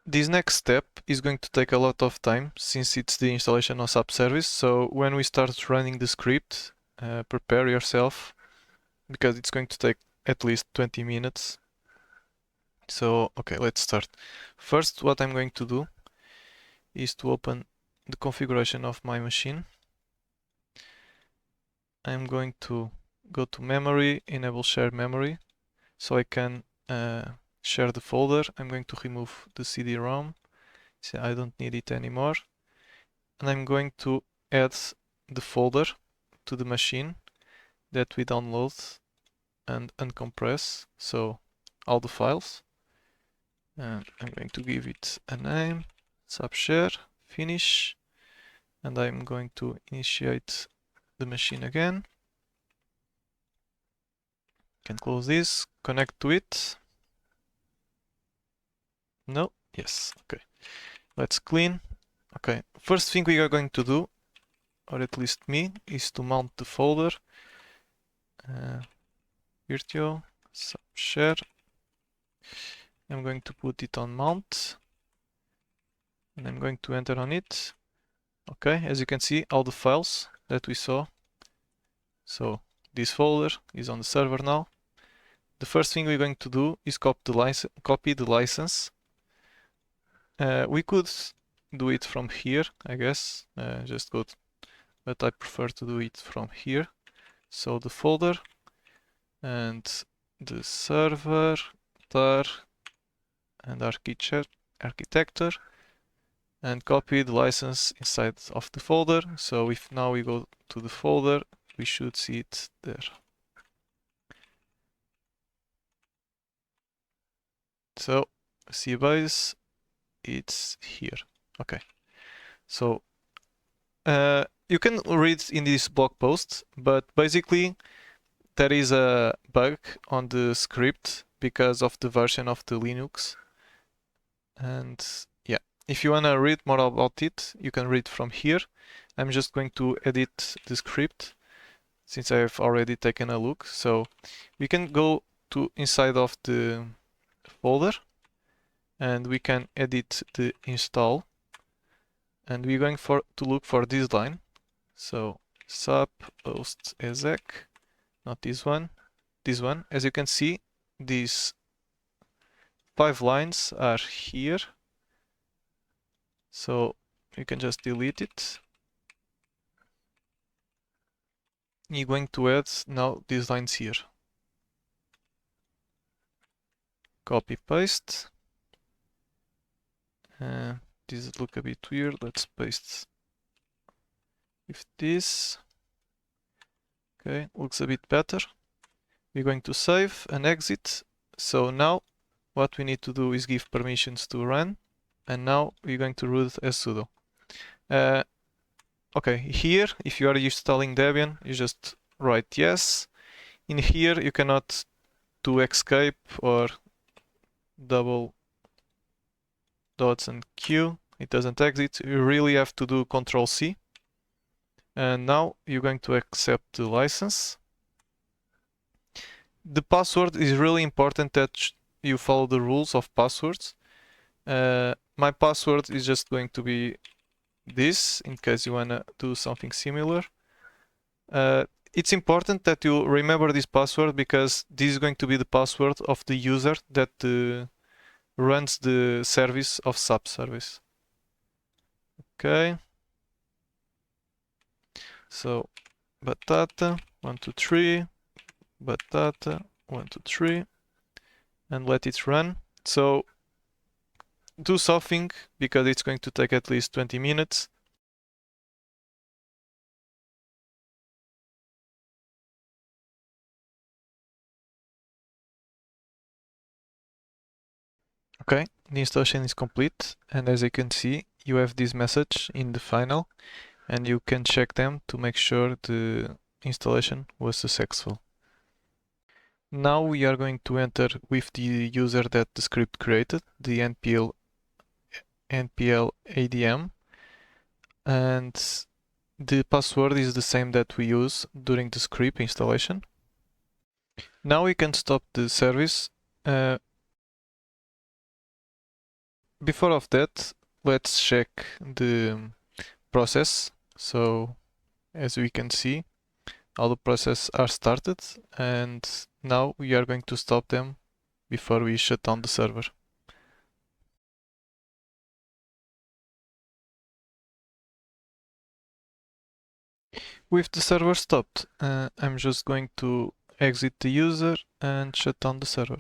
this next step is going to take a lot of time since it's the installation of SAP service. So when we start running the script, prepare yourself because it's going to take at least 20 minutes. So, okay, let's start. First, what I'm going to do is to open the configuration of my machine. I'm going to go to memory, enable share memory, so I can share the folder. I'm going to remove the CD-ROM, so I don't need it anymore. And I'm going to add the folder to the machine that we download and uncompress, so all the files. And I'm going to give it a name, subshare, finish, and I'm going to initiate the machine again. Can close this, connect to it. No, yes, okay. Let's clean. Okay, first thing we are going to do, or at least me, is to mount the folder. Virtual, subshare. I'm going to put it on mount. And I'm going to enter on it. Okay, as you can see, all the files that we saw. So this folder is on the server now. The first thing we're going to do is copy the license. We could do it from here, I guess. Just go, but I prefer to do it from here. So the folder and the server, tar, and architecture, and copy the license inside of the folder. So if now we go to the folder, we should see it there. So CBase, it's here. Okay. So you can read in this blog post, but basically there is a bug on the script because of the version of the Linux. And yeah, if you wanna read more about it, you can read from here. I'm just going to edit the script since I have already taken a look. So we can go to inside of the folder and we can edit the install, and we're going to look for this line. So SAP host exec, not this one, this one. As you can see, these 5 lines are here. So you can just delete it. You're going to add now these lines here. Copy paste. This look a bit weird. Let's paste with this. Okay, looks a bit better. We're going to save and exit. So now what we need to do is give permissions to run, and now we're going to root as sudo. Okay, here if you are installing Debian, you just write yes. In here you cannot do escape or double dots and Q. It doesn't exit. You really have to do Control C. And now you're going to accept the license. The password is really important that you follow the rules of passwords. My password is just going to be this in case you wanna do something similar. It's important that you remember this password because this is going to be the password of the user that runs the service of SAP service. Okay. So batata 123, batata 123, and let it run. So do something because it's going to take at least 20 minutes. Okay, the installation is complete, and as you can see, you have this message in the final, and you can check them to make sure the installation was successful. Now we are going to enter with the user that the script created, the npl adm, and the password is the same that we use during the script installation. Now we can stop the service. before of that, let's check the process. So as we can see, all the processes are started, and now we are going to stop them before we shut down the server. With the server stopped, I'm just going to exit the user and shut down the server.